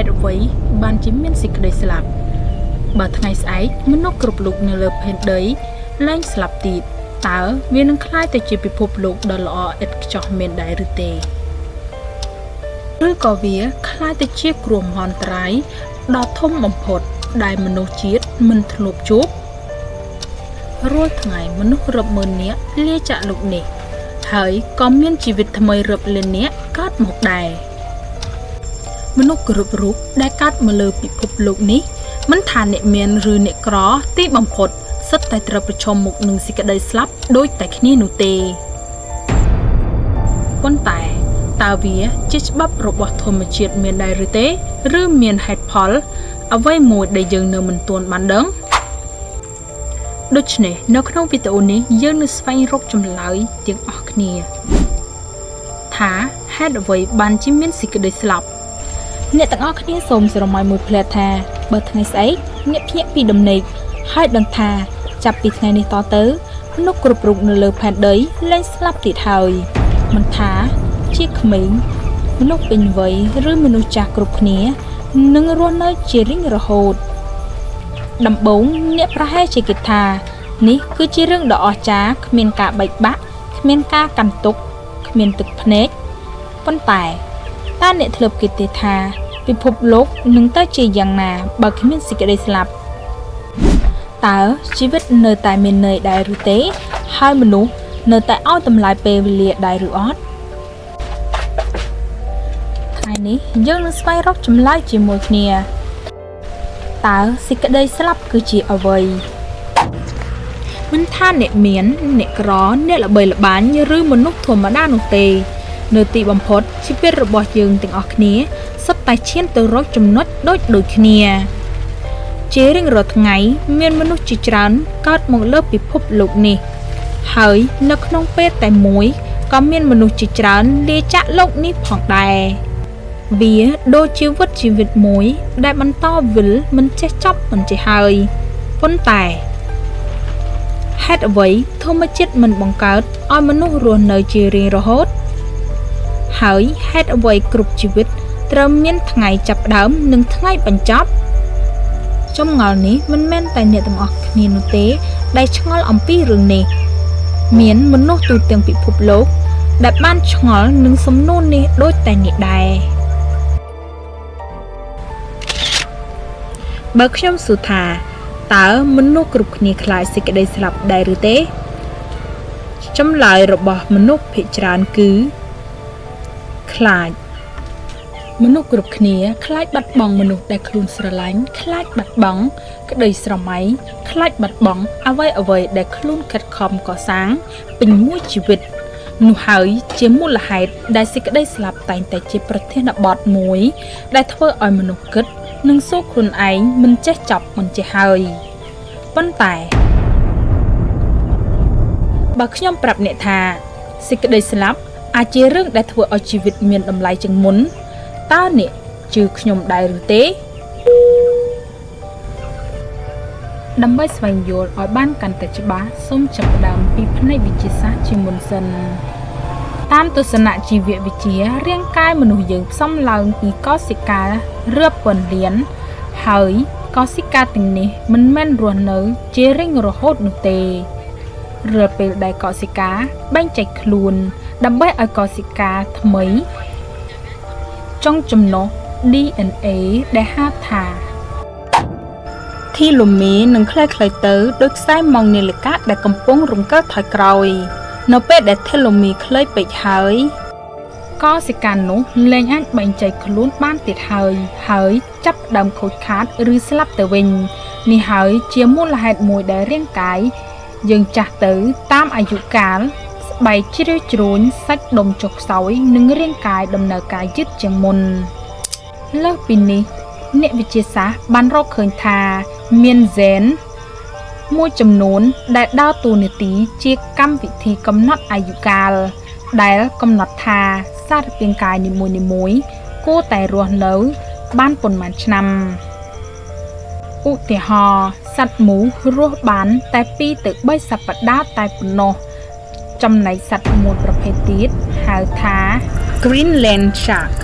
ตุไว้บ้านจิ้มเมียนสิกได้สลับบ่ថ្ងៃស្អែកមនុស្សគ្រប់លោកនៅលើផែនដីលែងស្លាប់ទៀតតើវានឹងคล้ายទៅជាពិភពលោកដ៏ល្អឥតខ្ចោះមានដែរឬទេឬក៏វាคล้ายទៅជាគ្រោះមហន្តរាយដ៏ធំបំផុតដែលមនុស្សជាតិមិនធ្លាប់ជួបរាល់ថ្ងៃមនុស្សរាប់ម៉ឺននាក់លាចាកលោកនេះហើយក៏មានជីវិតថ្មីរាប់លាននាក់កើតមកដែរមនុស្សគ្រប់រូបដែលកើតមកលើពិភពលោកនេះមិនថាអ្នកមានឬអ្នកក្រទីបំផុតសិតតែត្រូវប្រឈមមុខនឹងសេចក្តីស្លាប់ដូចតែគ្នានោះទេប៉ុន្តែតើវាជាច្បាប់របស់ធម្មជាតិមានដែរឬទេឬមានហេតុផលអ្វីមួយដែលយើងនៅមិនទាន់បានដឹងដូច្នេះនៅក្នុងវីដេអូនេះយើងនឹងស្វែងរកចម្លើយទាំងអស់គ្នាថាហេតុអ្វីបានជាមានសេចក្តីស្លាប់អ្នកទាំងអស់គ្នាសូមស្រមៃមួយផ្លែថាបើថ្ងៃស្អែកអ្នកភ្ញាក់ពីដំណេកហើយដឹងថាចាប់ពីថ្ងៃនេះតទៅមនុស្សគ្រប់រូបនៅលើផែនដីលែងស្លាប់ទៀតហើយមិនថាជាក្មេងមនុស្សពេញវ័យឬមនុស្សចាស់គ្រប់គ្នានឹងរស់នៅជារៀងរហូតដំបូងអ្នកប្រហែលជាគិតថានេះគឺជារឿងដ៏អស្ចារ្យគ្មានការបែកបាក់គ្មានការកាន់ទុក្ខគ្មានទឹកភ្នែកប៉ុន្តែតើអ្នកធ្លាប់គិតទេថាពិភពលោកនឹងទៅជាយ៉ាងណាបើគ្មានសេចក្តីស្លាប់តើជីវិតនៅតែមានន័យដែរឬទេហើយមនុស្សនៅតែឲ្យតម្លៃពេលវេលាដែរឬអត់ថ្ងៃនេះយើងនឹងស្វែងរកចម្លើយជាមួយគ្នាតើសេចក្តីស្លាប់គឺជាអ្វីមិនថាអ្នកមានអ្នកក្រអ្នកល្បីល្បាញឬមនុស្សធម្មតានោះទេនៅទីបំផុតជីវិតរបស់យើងទាំងអស់គ្នាសុទ្ធតែឈានទៅរកចំណុចដូចគ្នាជារៀងរាល់ថ្ងៃមានមនុស្សជាច្រើនកើតមកលើពិភពលោកនេះហើយនៅក្នុងពេលតែមួយក៏មានមនុស្សជាច្រើនលាចាកលោកនេះផងដែរវាដូចជាវិតជីវិតមួយដែលបន្តវិលមិនចេះចប់មិនចេះហើយប៉ុន្តែហេតុអ្វីធម្មជាតិមិនបង្កើតឲ្យមនុស្សរស់នៅជារៀងរហូតហើយហេតុអ្វីគ្រប់ជីវិតត្រូវមានថ្ងៃចាប់ផ្ដើមនិងថ្ងៃបញ្ចប់ចម្ងល់នេះមិនមែនតែអ្នកទាំងអស់គ្នានោះទេដែលឆ្ងល់អំពីរឿងនេះមានមនុស្សទូទាំងពិភពលោកដែលបានឆ្ងល់នឹងសំណួរនេះដូចតែអ្នកដែរបើខ្ញុំសួរថាតើមនុស្សគ្រប់គ្នាខ្លាចសេចក្តីស្លាប់ដែរឬទេចម្លើយរបស់មនុស្សភាគច្រើនគឺខ្លាចមនុស្សគ្រប់គ្នាខ្លាចបាត់បង់មនុស្សដែលខ្លួនស្រឡាញ់ខ្លាចបាត់បង់ក្តីស្រមៃខ្លាចបាត់បង់អ្វីដែលខ្លួនខិតខំកសាងពេញមួយជីវិតនោះហើយជាមូលហេតុដែលសេចក្តីស្លាប់តែងតែជាប្រធានបទមួយដែលធ្វើឲ្យមនុស្សគិតនិងសួរខ្លួនឯងមិនចេះចប់មិនចេះហើយប៉ុន្តែបើខ្ញុំប្រាប់អ្នកថាសេចក្តីស្លាប់អាចជារឿងដែលធ្វើឲ្យជីវិតមានតម្លៃជាងមុនតើអ្នកជឿខ្ញុំដែរឬទេដើម្បីស្វែងយល់ឲ្យបានកាន់តែច្បាស់សូមចាប់ផ្ដើមពីផ្នែកវិទ្យាសាស្ត្រជាមុនសិនតាមទស្សនៈជីវវិទ្យារាងកាយមនុស្សយើងផ្សំឡើងពីកោសិការាប់ពាន់លានហើយកោសិកាទាំងនេះមិនមែនរស់នៅជារៀងរហូតនោះទេរាល់ពេលដែលកោសិកាបែងចែកខ្លួនដើម្បីឲ្យកោសិកាថ្មីចុងចំណុះ DNA ដែលហៅថាធីឡូមេនឹងคล้ายៗទៅដោយខ្សែម៉ង់នាឡិកាដែលកំពុងរង្គើថយក្រោយនៅពេលដែលធីឡូមេខ្លីពេកហើយកោសិកានោះលែងអាចបែងចែកខ្លួនបានទៀតហើយចាប់ផ្ដើមខូចខាតឬស្លាប់ទៅវិញនេះហើយជាមូលហេតុមួយដែលរាងកាយយើងចាស់ទៅតាមអាយុកាលស្បែកជ្រីវជ្រួញសាច់ដុំចុះខ្សោយនិងរាងកាយដំណើរការយឺតជាងមុនលើសពីនេះអ្នកវិទ្យាសាស្ត្របានរកឃើញថាមានហ្សែនមួយចំនួនដែលដើរតួនាទីជាកម្មវិធីកំណត់អាយុកាលដែលកំណត់ថាសារពាង្គកាយនីមួយៗគួរតែរស់នៅបានប៉ុន្មានឆ្នាំឧទាហរណ៍សត្វមូសរស់បានតែ2ទៅ3សប្តាហ៍តែប៉ុណ្ណោះចំណែកសត្វមួយប្រភេទទៀតហៅថា Greenland Shark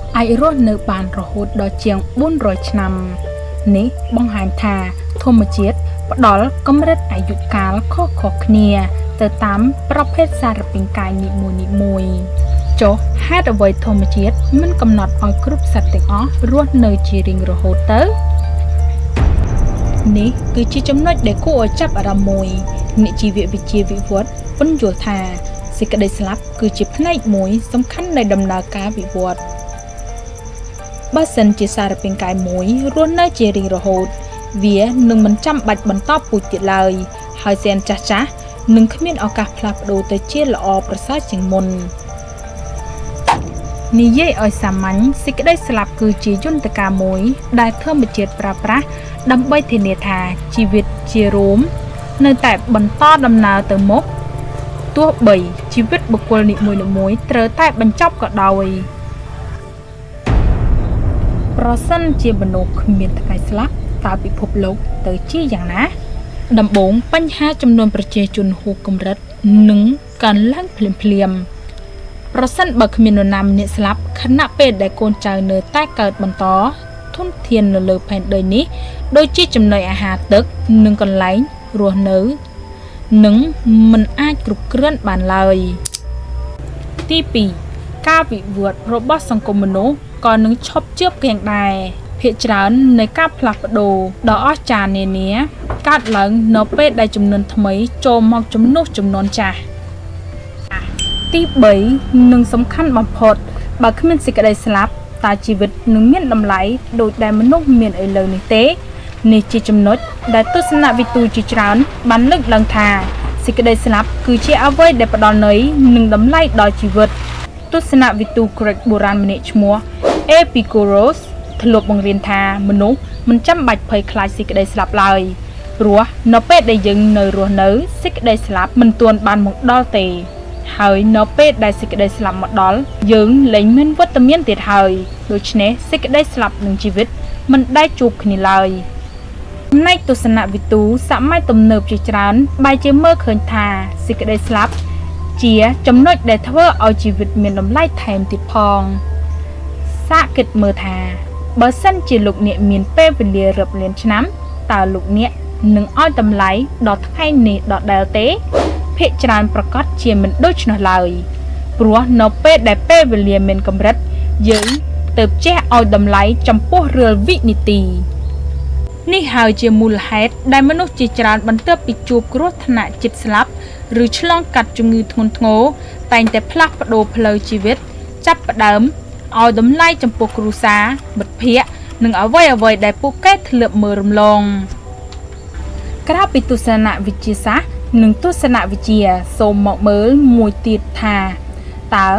ត អាចរស់នៅបានរហូតដល់ជាង400ឆ្នាំនេះបង្ហាញថាធម្មជាតិផ្ដល់កម្រិតអាយុកាលខុសៗគ្នាទៅតាមប្រភេទសារពាង្គកាយនីមួយៗចុះហេតុអ្វីធម្មជាតិមិនកំណត់ឲ្យគ្រប់សត្វទាំងអស់រស់នៅជារៀងរហូតទៅនេះគឺជាចំណុចដែលគួរឲ្យចាប់អារម្មណ៍មួយអ្នកជីវវិទ្យាវិវត្តពន្យល់ថាសេចក្តីស្លាប់គឺជាផ្នែកមួយសំខាន់នៃដំណើរការវិវត្តបើសិនជាសារពាង្គកាយមួយរស់នៅជារៀងរហូតវានឹងមិនចាំបាច់បន្តពូជទៀតឡើយហើយសែនចាស់នឹងគ្មានឱកាសផ្លាស់ប្ដូរទៅជាល្អប្រសើរជាងមុននិយាយឲ្យសាមញ្ញសេចក្តីស្លាប់គឺជាយន្តការមួយដែលធម្មជាតិប្រើប្រាស់ដើម្បីធានាថាជីវិតជារួមនៅតែបន្តដំណើរទៅមុខទោះបីជីវិតបុគ្គលនីមួយៗត្រូវតែបញ្ចប់ក៏ដោយប្រសិនជាមនុស្សគ្មានថ្ងៃស្លាប់តើពិភពលោកទៅជាយ៉ាងណាដំបូងបញ្ហាចំនួនប្រជាជនហួសកម្រិតនឹងកើនឡើងភ្លាមប្រសិនបើគ្មាននរណាម្នាក់ស្លាប់ខណៈពេលដែលកូនចៅនៅតែកើតបន្តធនធាននៅលើផែនដីនេះដូចជាចំណីអាហារទឹកនិងកន្លែងរស់នៅនឹងមិនអាចគ្រប់គ្រាន់បានឡើយទី2ការវិវត្តរបស់សង្គមមនុស្សក៏នឹងឈប់ជឿបគៀងដែរភាគច្រើននៃការផ្លាស់ប្ដូរដ៏អស្ចារ្យនានាកើតឡើងនៅពេលដែលចំនួនថ្មីចូលមកជំនួសចំនួនចាស់ទី3និងសំខាន់បំផុតបើគ្មានសេចក្តីស្លាប់តើជីវិតនឹងមានតម្លៃដូចដែលមនុស្សមានឥឡូវនេះទេនេះជាចំណុចដែលទស្សនវិទូជាច្រើនបានលើកឡើងថាសេចក្តីស្លាប់គឺជាអ្វីដែលផ្ដល់ន័យនិងតម្លៃដល់ជីវិតទស្សនវិទូក្រិកបុរាណម្នាក់ឈ្មោះ Epicurus ធ្លាប់បង្រៀនថាមនុស្សមិនចាំបាច់ភ័យខ្លាចសេចក្តីស្លាប់ឡើយព្រោះនៅពេលដែលយើងនៅរស់នៅសេចក្តីស្លាប់មិនទាន់បានមកដល់ទេហើយនៅពេលដែលសេចក្តីស្លាប់មកដល់យើងលែងមានវត្តមានទៀតហើយដូច្នេះសេចក្តីស្លាប់និងជីវិតមិនដែលជួបគ្នាឡើយផ្នែកទស្សនវិទូសម័យទំនើបជាច្រើនបែរជាមើលឃើញថាសេចក្តីស្លាប់ជាចំណុចដែលធ្វើឲ្យជីវិតមានតម្លៃថែមទៀតផងសាកគិតមើលថាបើសិនជាលោកអ្នកមានពេលវេលារាប់លានឆ្នាំតើលោកអ្នកនឹងឲ្យតម្លៃដល់ថ្ងៃនេះដដែលទេភាគច្រើនប្រកាសជាមិនដូច្នោះឡើយព្រោះនៅពេលដែលពេលវេលាមានកម្រិតយើងទើបចេះឲ្យតម្លៃចំពោះរាល់វិនាទីនេះហើយជាមូលហេតុដែលមនុស្សជាច្រើនបន្ទាប់ពីជួបគ្រោះថ្នាក់ជិតស្លាប់ឬឆ្លងកាត់ជំងឺធ្ងន់ធ្ងរតែងតែផ្លាស់ប្ដូរផ្លូវជីវិតចាប់ផ្ដើមឲ្យតម្លៃចំពោះគ្រួសារមិត្តភ័ក្តិនិងអ្វីៗដែលពួកគេធ្លាប់មើលរំលងក្រៅពីទស្សនវិជ្ជាសាស្ត្រនិងទស្សនវិជ្ជាសូមមកមើលមួយទៀតថាតើ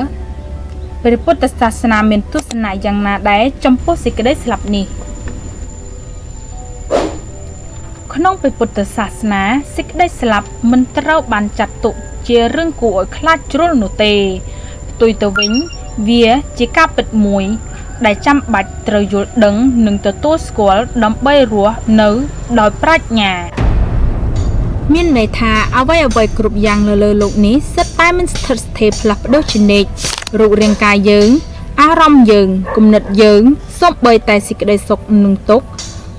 ព្រះពុទ្ធសាសនាមានទស្សនៈយ៉ាងណាដែរចំពោះសេចក្តីស្លាប់នេះក្នុងព្រះពុទ្ធសាសនាសេចក្តីស្លាប់មិនត្រូវបានចាត់ទុកជារឿងគួរឲ្យខ្លាចជ្រុលនោះទេផ្ទុយទៅវិញវាជាការពិតមួយដែលចាំបាច់ត្រូវយល់ដឹងនិងទទួលស្គាល់ដើម្បីរស់នៅដោយប្រាជ្ញាមានន័យថាអ្វីគ្រប់យ៉ាងនៅលើโลกនេះសិតតែមិនស្ថិតស្ថេរផ្លាស់ប្ដូរជានិច្ចរូបរាងកាយយើងអារម្មណ៍យើងគំនិតយើងសូម្បីតែសេចក្តីសុខនិងទុក្ខ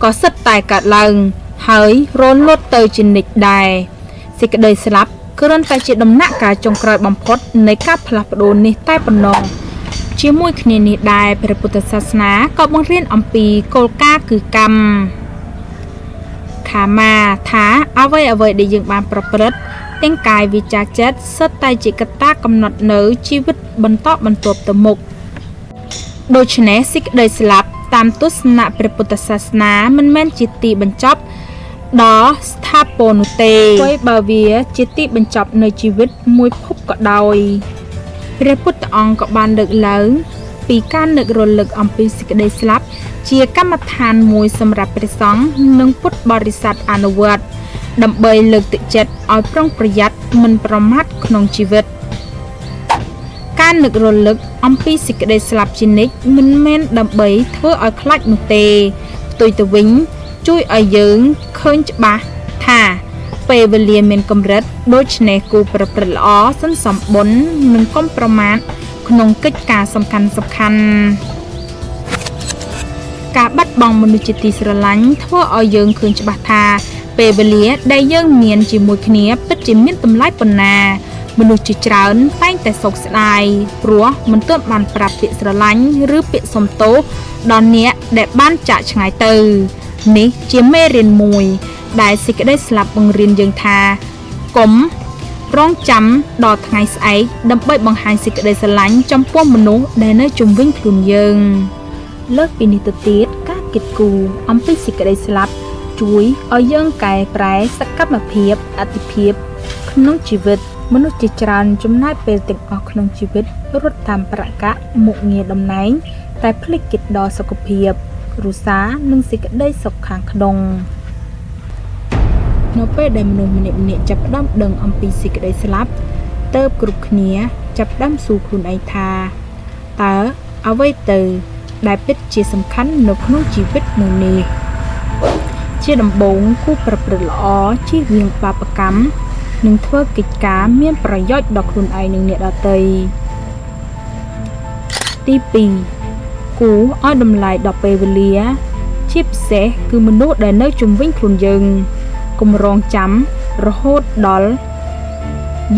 ក៏សិតតែកើតឡើងហើយរលត់ទៅជានិច្ចដែរសេចក្តីស្លាប់គ្រាន់តែជាដំណាក់កាលចុងក្រោយបំផុតនៃការផ្លាស់ប្ដូរនេះតែប៉ុណ្ណោះជាមួយគ្នានេះដែរព្រះពុទ្ធសាសនាក៏បង្រៀនអំពីគោលការណ៍គឺកម្មខាមាថាអ្វីដែលយើងបានប្រព្រឹត្តទាំងកាយវាចាចិត្តសុទ្ធតែជាកត្តាកំណត់នៅជីវិតបន្តបន្ទាប់ទៅមុខដូច្នេះសេចក្តីស្លាប់តាមទស្សនៈព្រះពុទ្ធសាសនាមិនមែនជាទីបញ្ចប់ដ៏ស្ថាពរនោះទេព្រោះបើវាជាទីបញ្ចប់នៃជីវិតមួយភពក៏ដោយព្រះពុទ្ធអង្គក៏បានលើកឡើងពីការនឹករលឹកអំពីសេចក្តីស្លាប់ជាកម្មដ្ឋានមួយសម្រាប់ព្រះសង្ឃនិងពុទ្ធបរិស័ទអនុវត្តដើម្បីលើកទឹកចិត្តឲ្យប្រុងប្រយ័ត្នមិនប្រមាថក្នុងជីវិតការនឹករលឹកអំពីសេចក្តីស្លាប់ជានិច្ចមិនមែនដើម្បីធ្វើឲ្យខ្លាចនោះទេផ្ទុយទៅវិញជួយឲ្យយើងឃើញច្បាស់ថាពេលវេលាមានកម្រិតដូច្នេះគូប្រព្រឹត្តល្អសន្សំបុណ្យនិងកុំប្រមាថក្នុងកិច្ចការសំខាន់ ការបាត់បង់មនុស្សជាទីស្រឡាញ់ធ្វើឲ្យយើងឃើញច្បាស់ថាពេលវេលាដែលយើងមានជាមួយគ្នាពិតជាមានតម្លៃប៉ុណ្ណាមនុស្សជាច្រើនតែងតែសោកស្ដាយព្រោះមិនទាន់បានប្រាប់ពាក្យស្រឡាញ់ឬពាក្យសុំទោសដល់អ្នកដែលបានចាកឆ្ងាយទៅនេះជាមេរៀនមួយដែលសេចក្តីស្លាប់បង្រៀនយើងថាកុំរងចាំដល់ថ្ងៃស្អែកដើម្បីបង្ហាញសេចក្តីស្រឡាញ់ចំពោះមនុស្សដែលនៅជុំវិញខ្លួនយើងលើសពីនេះទៅទៀតការគិតគូរអំពីសេចក្តីស្លាប់ជួយឲ្យយើងកែប្រែសកម្មភាពអតិភិបក្នុងជីវិតមនុស្សជាច្រើនចំណាយពេលទាំងអស់ក្នុងជីវិតរត់តាមប្រកៈមុខងារតំណែងតែភ្លេចគិតដល់សុខភាពគ្រួសារនិងសេចក្តីសុខខាងក្នុងនៅពេលដែលមនុស្សម្នាក់ៗចាប់ផ្ដើមដឹងអំពីសេចក្តីស្លាប់ទើបគ្រប់គ្នាចាប់ផ្ដើមសួរខ្លួនឯងថាតើអ្វីទៅដែលពិតជាសំខាន់នៅក្នុងជីវិតមួយនេះជាដំបូងគួរប្រព្រឹត្តល្អជៀសវាងបាបកម្មនិងធ្វើកិច្ចការមានប្រយោជន៍ដល់ខ្លួនឯងនិងអ្នកដទៃទី2គួរឲ្យតម្លៃដល់ពេលវេលាជាពិសេសគឺមនុស្សដែលនៅជុំវិញខ្លួនយើងកុំរងចាំរហូតដល់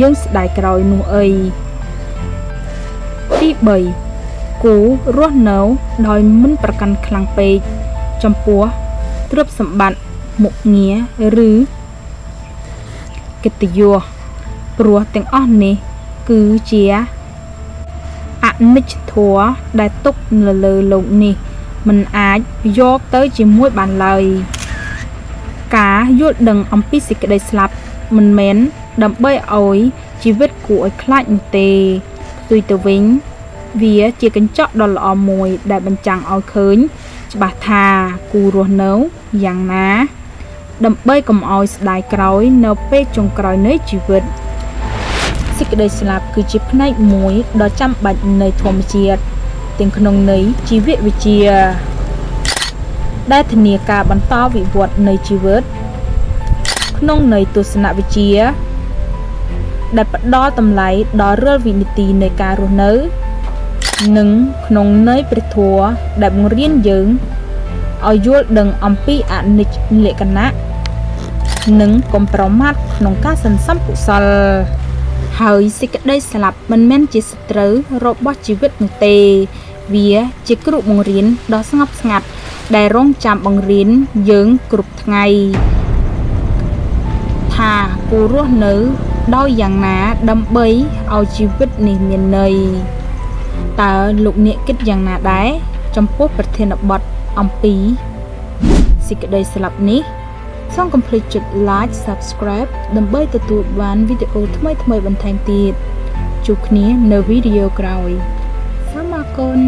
យើងស្ដាយក្រោយនោះអីទី3គួររស់នៅដោយមិនប្រកាន់ខ្លាំងពេកចំពោះទ្រព្យសម្បត្តិមុខងារឬកិត្តិយសព្រោះទាំងអស់នេះគឺជាអនិច្ចធម៌ដែលទុកនៅលើលោកនេះមិនអាចយកទៅជាមួយបានឡើយការយល់ដឹងអំពីសេចក្តីស្លាប់មិនមែនដើម្បីឲ្យជីវិតគួរឲ្យខ្លាចនោះទេផ្ទុយទៅវិញវាជាកញ្ចក់ដ៏ល្អមួយដែលបញ្ចាំងឲ្យឃើញច្បាស់ថាគួររស់នៅយ៉ាងណាដើម្បីកុំឲ្យស្ដាយក្រោយនៅពេលចុងក្រោយនៃជីវិតសេចក្តីស្លាប់គឺជាផ្នែកមួយដ៏ចាំបាច់នៃធម្មជាតិទាំងក្នុងន័យជីវវិទ្យាដែលធានាការបន្តវិវត្តនៃជីវិតក្នុងន័យទស្សនវិជ្ជាដែលផ្ដល់តម្លៃដល់រាល់វិនាទីនៃការរស់នៅនិងក្នុងន័យព្រះធម៌ដែលបង្រៀនយើងឲ្យយល់ដឹងអំពីអនិច្ចលក្ខណៈនិងកុំប្រមាថក្នុងការសន្សំកុសលហើយសេចក្តីស្លាប់មិនមែនជាសត្រូវរបស់ជីវិតនោះទេវាជាគ្រូបង្រៀនដ៏ស្ងប់ស្ងាត់ដែលរងចាំបង្រៀនយើងគ្រប់ថ្ងៃថាគួររស់នៅដោយយ៉ាងណាដើម្បីឲ្យជីវិតនេះមានន័យតើលោកអ្នកគិតយ៉ាងណាដែរចំពោះប្រធានបទអំពីសេចក្តីស្លាប់នេះសូមកុំភ្លេចចុច like subscribe ដើម្បីទទួលបានវីដេអូថ្មីៗបន្ថែមទៀតជួបគ្នានៅវីដេអូក្រោយសូមអរគុណ